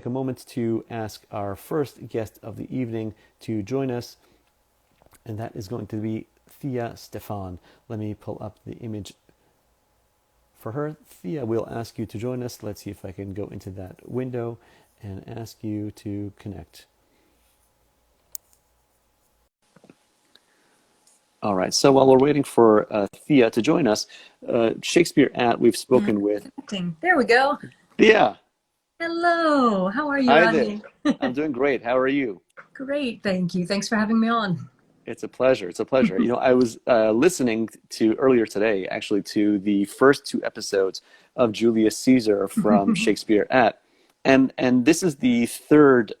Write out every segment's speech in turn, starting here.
take a moment to ask our first guest of the evening to join us, and that is going to be Thia Stephan. Let me pull up the image for her. Thia, we'll ask you to join us. Let's see if I can go into that window and ask you to connect. All right, so while we're waiting for Thia to join us, Shakespeare At, we've spoken with... There we go. Thia. Hello, how are you, Hi Rodney? there. I'm doing great. How are you? Great, thank you. Thanks for having me on. It's a pleasure. It's a pleasure. I was listening to earlier today, actually, to the first two episodes of Julius Caesar from Shakespeare At. And this is the third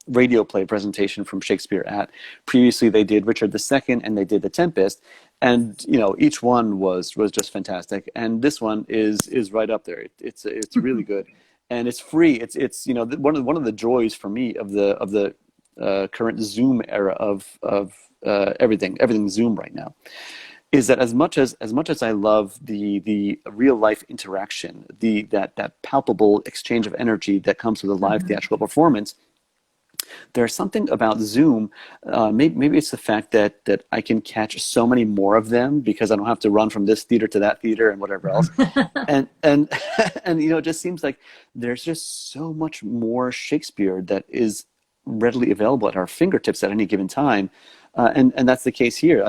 radio play presentation from Shakespeare At. Previously, they did Richard II and they did The Tempest. And, each one was just fantastic. And this one is right up there. It's really good. And it's free. It's one of the joys for me of the current Zoom era of everything Zoom right now, is that as much as I love the real life interaction, that palpable exchange of energy that comes with a live theatrical performance, there's something about Zoom. Maybe it's the fact that I can catch so many more of them because I don't have to run from this theater to that theater and whatever else. and it just seems like there's just so much more Shakespeare that is readily available at our fingertips at any given time. And that's the case here.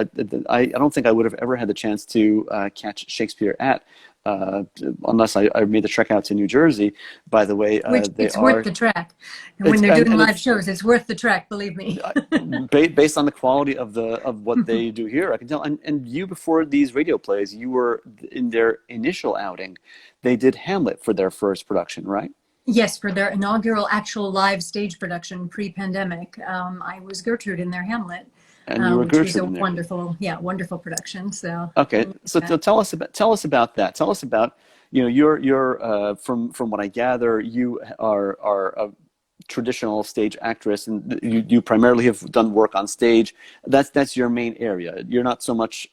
I don't think I would have ever had the chance to catch Shakespeare At unless I made the trek out to New Jersey. By the way, it's worth the trek. And when they're doing live shows, it's worth the trek, believe me. Based on the quality of what they do here, I can tell. And you, before these radio plays, you were in their initial outing. They did Hamlet for their first production, right? Yes, for their inaugural actual live stage production pre-pandemic. I was Gertrude in their Hamlet. And you were which Gertrude was a wonderful production. So okay, so tell us about that. Tell us about you're from what I gather, you are a traditional stage actress, and you primarily have done work on stage. That's your main area. You're not so much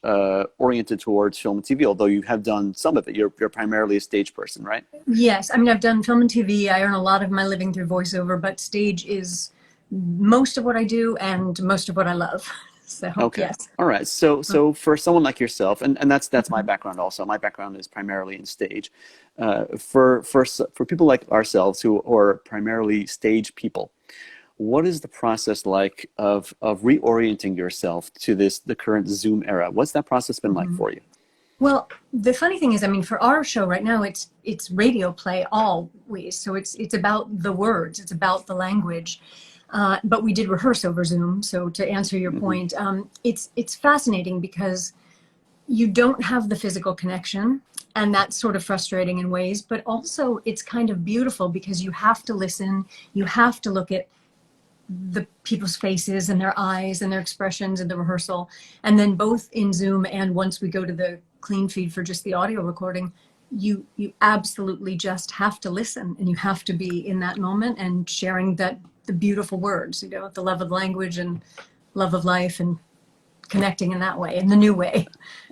oriented towards film and TV, although you have done some of it. You're primarily a stage person, right? Yes, I mean I've done film and TV. I earn a lot of my living through voiceover, but stage is most of what I do and most of what I love. So, okay. Yes. All right. So for someone like yourself, and that's my background also. My background is primarily in stage. For people like ourselves who are primarily stage people, what is the process like of reorienting yourself to the current Zoom era? What's that process been like for you? Well, the funny thing is, I mean, for our show right now, it's radio play always. So it's about the words, it's about the language. But we did rehearse over Zoom. So to answer your point, it's fascinating because you don't have the physical connection, and that's sort of frustrating in ways, but also it's kind of beautiful because you have to listen, you have to look at the people's faces and their eyes and their expressions in the rehearsal. And then both in Zoom and once we go to the clean feed for just the audio recording, you absolutely just have to listen, and you have to be in that moment and sharing the beautiful words, the love of language and love of life, and connecting in that way, in the new way.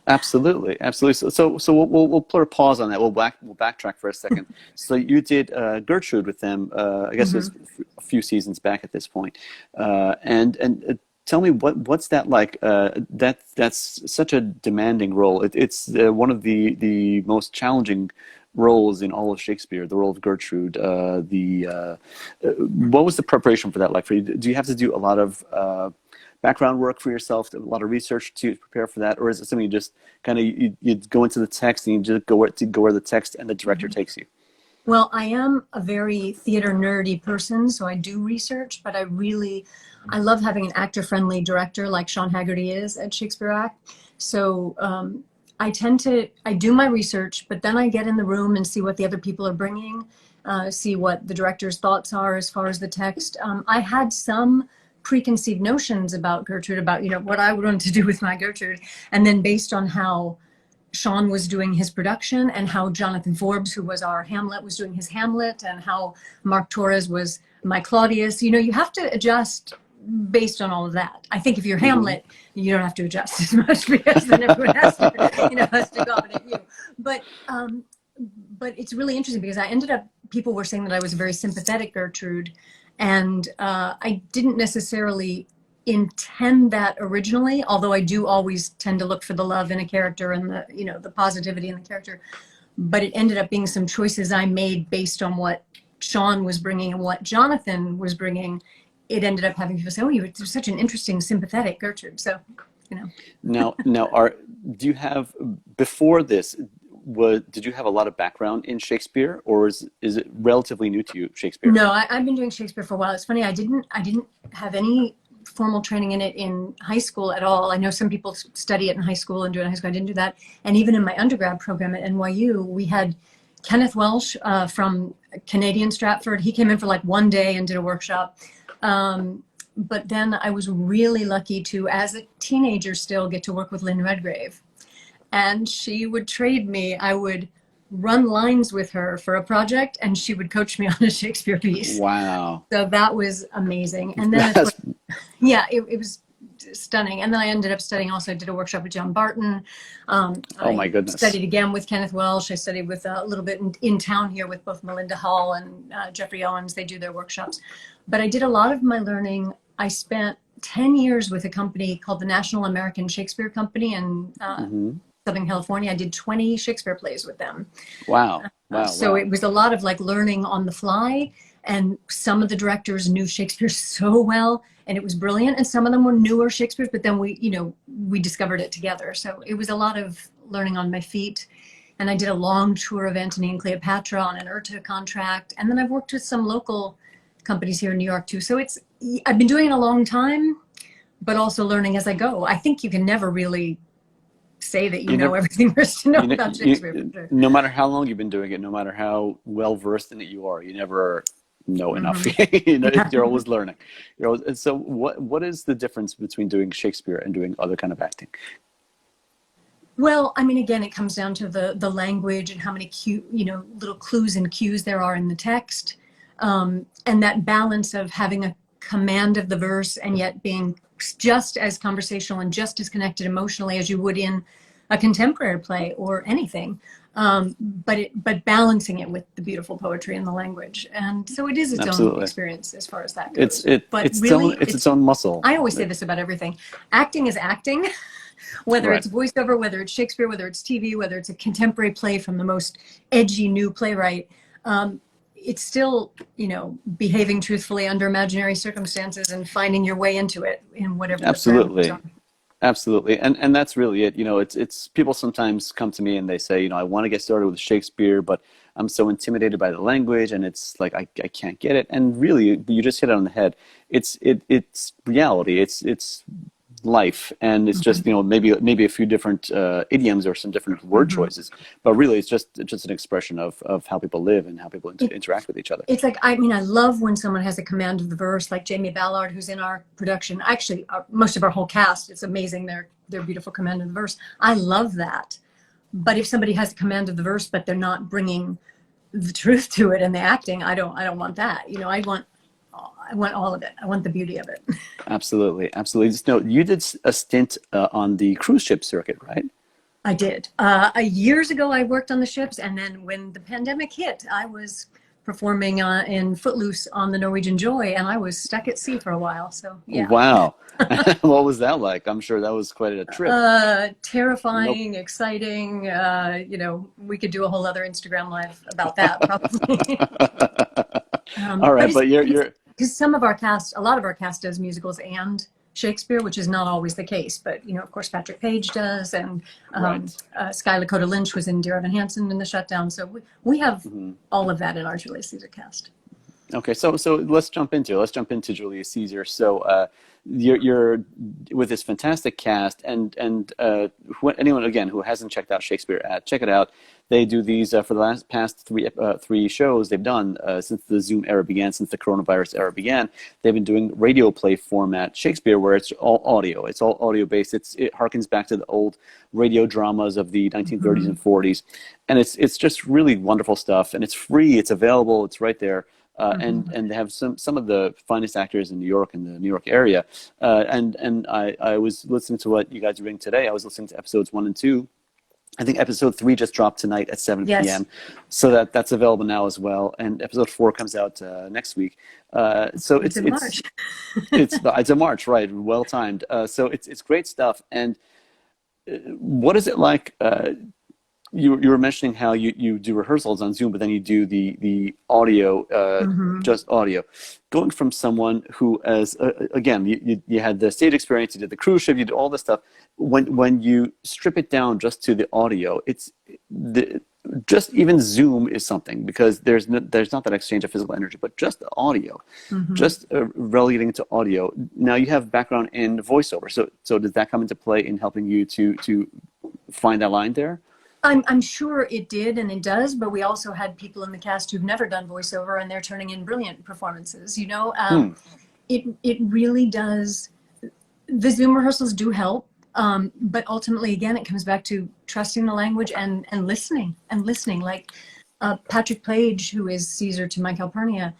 Absolutely. So we'll put a pause on that. We'll backtrack for a second. So you did Gertrude with them. I guess it was a few seasons back at this point. And tell me what's that like? That's such a demanding role. It's one of the most challenging roles in all of Shakespeare, the role of Gertrude. What was the preparation for that like for you? Do you have to do a lot of background work for yourself, a lot of research to prepare for that, or is it something you just kind of you go into the text and you just go where the text and the director takes you? Well, I am a very theater nerdy person, so I do research, but I love having an actor-friendly director like Sean Haggerty is at Shakespeare At. So I do my research, but then I get in the room and see what the other people are bringing, see what the director's thoughts are as far as the text. I had some preconceived notions about Gertrude, about what I would want to do with my Gertrude, and then based on how Sean was doing his production and how Jonathan Forbes, who was our Hamlet, was doing his Hamlet, and how Mark Torres was my Claudius, you have to adjust based on all of that. I think if you're Hamlet, you don't have to adjust as much because then everyone has to accommodate you. But but it's really interesting because I ended up, people were saying that I was a very sympathetic Gertrude, and I didn't necessarily intend that originally, although I do always tend to look for the love in a character and the, you know, the positivity in the character. But it ended up being some choices I made based on what Sean was bringing and what Jonathan was bringing. It ended up having people say, "Oh, you're such an interesting, sympathetic Gertrude." So, you know. Now, do you have, before this, did you have a lot of background in Shakespeare, or is it relatively new to you, Shakespeare? No, I've been doing Shakespeare for a while. It's funny, I didn't have any formal training in it in high school at all. I know some people study it in high school and do it in high school. I didn't do that. And even in my undergrad program at NYU, we had Kenneth Welsh from Canadian Stratford. He came in for like one day and did a workshop. But then I was really lucky to, as a teenager still, get to work with Lynn Redgrave. And she would trade me. I would run lines with her for a project, and she would coach me on a Shakespeare piece. Wow. So that was amazing. And then, yeah, it was stunning. And then I ended up studying, also did a workshop with John Barton. Oh my goodness. I studied again with Kenneth Welsh. I studied with a little bit in town here with both Melinda Hall and Jeffrey Owens. They do their workshops. But I did a lot of my learning. I spent 10 years with a company called the National American Shakespeare Company in Southern California. I did 20 Shakespeare plays with them. Wow. So it was a lot of like learning on the fly, and some of the directors knew Shakespeare so well, and it was brilliant. And some of them were newer Shakespeare's, but then we discovered it together. So it was a lot of learning on my feet. And I did a long tour of Antony and Cleopatra on an IRTA contract. And then I've worked with some local companies here in New York too. So I've been doing it a long time, but also learning as I go. I think you can never really say that you know everything there is to know about Shakespeare. No matter how long you've been doing it, no matter how well versed in it you are, you never know enough. You're always learning. So what is the difference between doing Shakespeare and doing other kind of acting? Well, I mean, again, it comes down to the language and how many little clues and cues there are in the text, and that balance of having a command of the verse and yet being just as conversational and just as connected emotionally as you would in a contemporary play or anything, but balancing it with the beautiful poetry and the language. And so it is its own experience as far as that goes. It's its own muscle. I always say this about everything. Acting is acting, whether it's voiceover, whether it's Shakespeare, whether it's TV, whether it's a contemporary play from the most edgy new playwright. It's still, behaving truthfully under imaginary circumstances and finding your way into it in whatever. Absolutely. And that's really it. It's people sometimes come to me and they say, I want to get started with Shakespeare, but I'm so intimidated by the language, and it's like I can't get it. And really, you just hit it on the head. It's reality. It's life, and it's just maybe a few different idioms or some different word choices, but really it's just an expression of how people live and how people interact with each other. It's like, I love when someone has a command of the verse, like Jamie Ballard, who's in our production. Actually, most of our whole cast, it's amazing, their beautiful command of the verse. I love that. But if somebody has a command of the verse but they're not bringing the truth to it and the acting, I don't want that. I want all of it. I want the beauty of it. Absolutely. Just know, you did a stint on the cruise ship circuit, right? I did. Years ago, I worked on the ships, and then when the pandemic hit, I was performing in Footloose on the Norwegian Joy, and I was stuck at sea for a while. So yeah. Wow. What was that like? I'm sure that was quite a trip. Terrifying, exciting. We could do a whole other Instagram live about that probably. All right, but you're. Because a lot of our cast does musicals and Shakespeare, which is not always the case. But, of course, Patrick Page does, and Sky Lakota Lynch was in Dear Evan Hansen in The Shutdown. So we have all of that in our Julius Caesar cast. Okay, so let's jump into Julius Caesar. So you're with this fantastic cast, and anyone again who hasn't checked out Shakespeare At, check it out. They do these for the past three shows they've done since the Zoom era began, since the coronavirus era began. They've been doing radio play format Shakespeare, where it's all audio. It's all audio based. It harkens back to the old radio dramas of the 1930s and 40s, and it's just really wonderful stuff. And it's free. It's available. It's right there. And they have some of the finest actors in New York, in the New York area. And I was listening to what you guys are doing today. I was listening to episodes 1 and 2. I think episode 3 just dropped tonight at 7 Yes. p.m. So that's available now as well. And episode 4 comes out next week. So It's in March. it's a March, right? Well timed. So it's great stuff. And what is it like? You were mentioning how you do rehearsals on Zoom, but then you do the audio, just audio. Going from someone who, as again, you had the stage experience, you did the cruise ship, you did all this stuff. When you strip it down just to the audio, just even Zoom is something, because there's not that exchange of physical energy, but just the audio, just relegating to audio. Now you have background in voiceover, so does that come into play in helping you to find that line there? I'm sure it did, and it does, but we also had people in the cast who've never done voiceover, and they're turning in brilliant performances, you know? It really does. The Zoom rehearsals do help, but ultimately, again, it comes back to trusting the language and listening. Like Patrick Page, who is Caesar to my Calphurnia,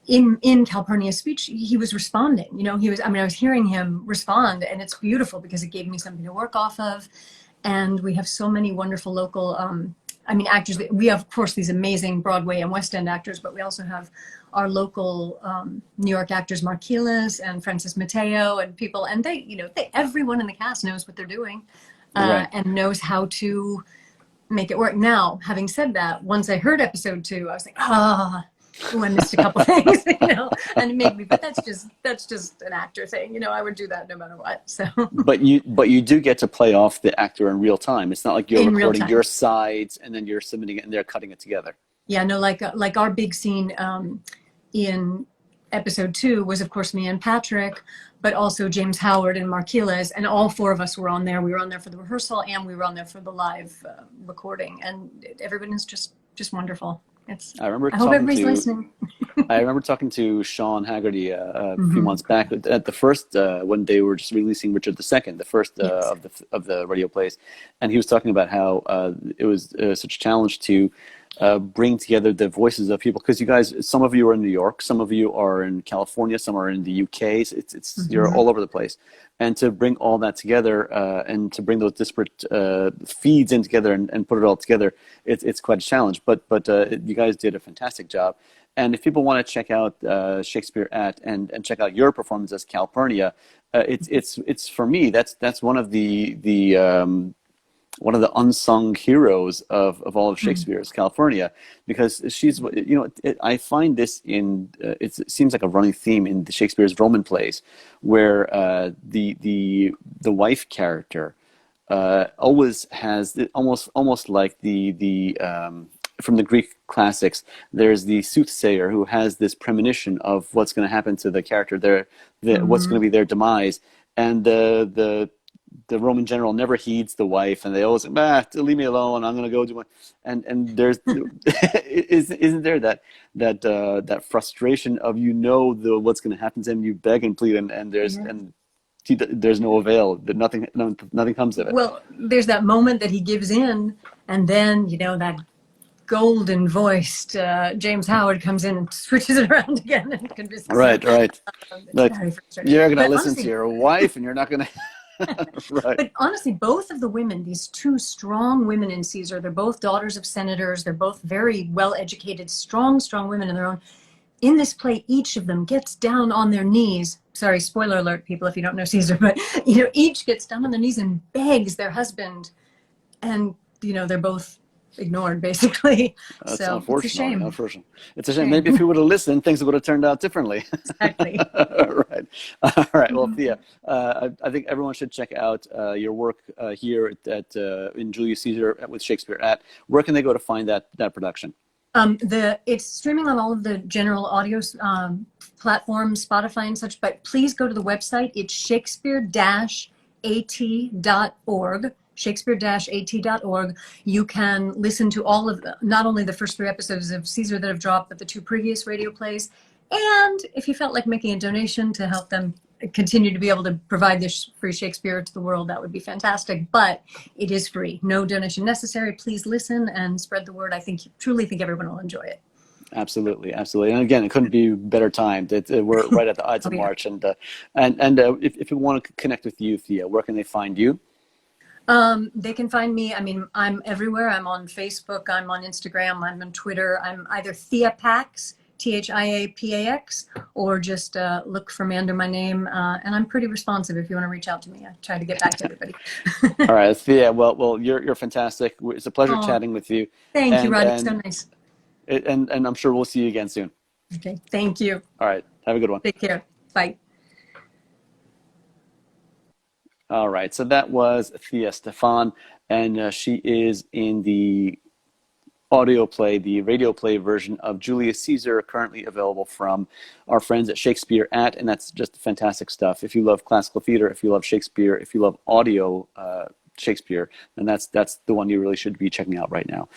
in Calphurnia's speech, he was responding. You know, I was hearing him respond, and it's beautiful because it gave me something to work off of. And we have so many wonderful local, actors. We have, of course, these amazing Broadway and West End actors, but we also have our local New York actors, Marquiles and Francis Mateo, and people. And everyone in the cast knows what they're doing, and knows how to make it work. Now, having said that, once I heard episode 2, I was like, I missed a couple things, and it made me. But that's just an actor thing, I would do that no matter what. So. But you do get to play off the actor in real time. It's not like you're recording your sides and then you're submitting it and they're cutting it together. Yeah, no, like our big scene in episode 2 was, of course, me and Patrick, but also James Howard and Marquiles, and all 4 of us were on there. We were on there for the rehearsal, and we were on there for the live recording, and everyone is just wonderful. I hope everybody's listening. I remember talking to Sean Haggerty a few months back at the first when they were just releasing Richard II, the first of the radio plays, and he was talking about how it was such a challenge to bring together the voices of people, because you guys, some of you are in New York, some of you are in California, some are in the UK. So you're all over the place, and to bring all that together and to bring those disparate feeds in together and put it all together, it's quite a challenge. But you guys did a fantastic job. And if people want to check out Shakespeare At and check out your performance as Calphurnia, it's for me that's one of the unsung heroes of all of Shakespeare's Calphurnia, because she's, I find this it seems like a running theme in the Shakespeare's Roman plays, where the wife character always has almost like the from the Greek classics, there's the soothsayer who has this premonition of what's going to happen to the character, what's going to be their demise, and the Roman general never heeds the wife, and they always say, leave me alone, I'm going to go do my... And there's... isn't there that frustration of, what's going to happen to him, you beg and plead, and there's no avail, that nothing comes of it. Well, there's that moment that he gives in, and then, that golden-voiced James Howard comes in and switches it around again and convinces him. Right. Like, very frustrating. You're going to listen to your wife, and you're not going to... Right. But honestly, both of the women, these 2 strong women in Caesar, they're both daughters of senators. They're both very well-educated, strong women in their own. In this play, each of them gets down on their knees. Sorry, spoiler alert, people, if you don't know Caesar, but each gets down on their knees and begs their husband, and they're both ignored, basically. That's so unfortunate. It's a shame. It's a shame. Maybe if you would have listened, things would have turned out differently. Exactly. Right. All right. Well, Thia, I think everyone should check out your work here in Julius Caesar with Shakespeare At. Where can they go to find that production? It's streaming on all of the general audio platforms, Spotify and such, but please go to the website. It's shakespeare-at.org. shakespeare-at.org. You can listen to all of not only the first 3 episodes of Caesar that have dropped, but the 2 previous radio plays. And if you felt like making a donation to help them continue to be able to provide this free Shakespeare to the world, that would be fantastic. But it is free. No donation necessary. Please listen and spread the word. Truly think everyone will enjoy it. Absolutely. And again, it couldn't be better timed. We're right at the Ides of March. And if people want to connect with you, Thia, where can they find you? They can find me. I mean, I'm everywhere. I'm on Facebook. I'm on Instagram. I'm on Twitter. I'm either Thia Pax, Thiapax, or just look for me under my name. And I'm pretty responsive if you want to reach out to me. I try to get back to everybody. All right, Thea. Well, you're fantastic. It's a pleasure Oh, chatting with you, thank you, and Roddy. So and nice. and I'm sure we'll see you again soon. Okay. Thank you. All right, have a good one. Take care. Bye. All right, so that was Thia Stephan, and she is in the audio play, the radio play version of Julius Caesar, currently available from our friends at Shakespeare At, and that's just fantastic stuff. If you love classical theater, if you love Shakespeare, if you love audio Shakespeare, then that's the one you really should be checking out right now.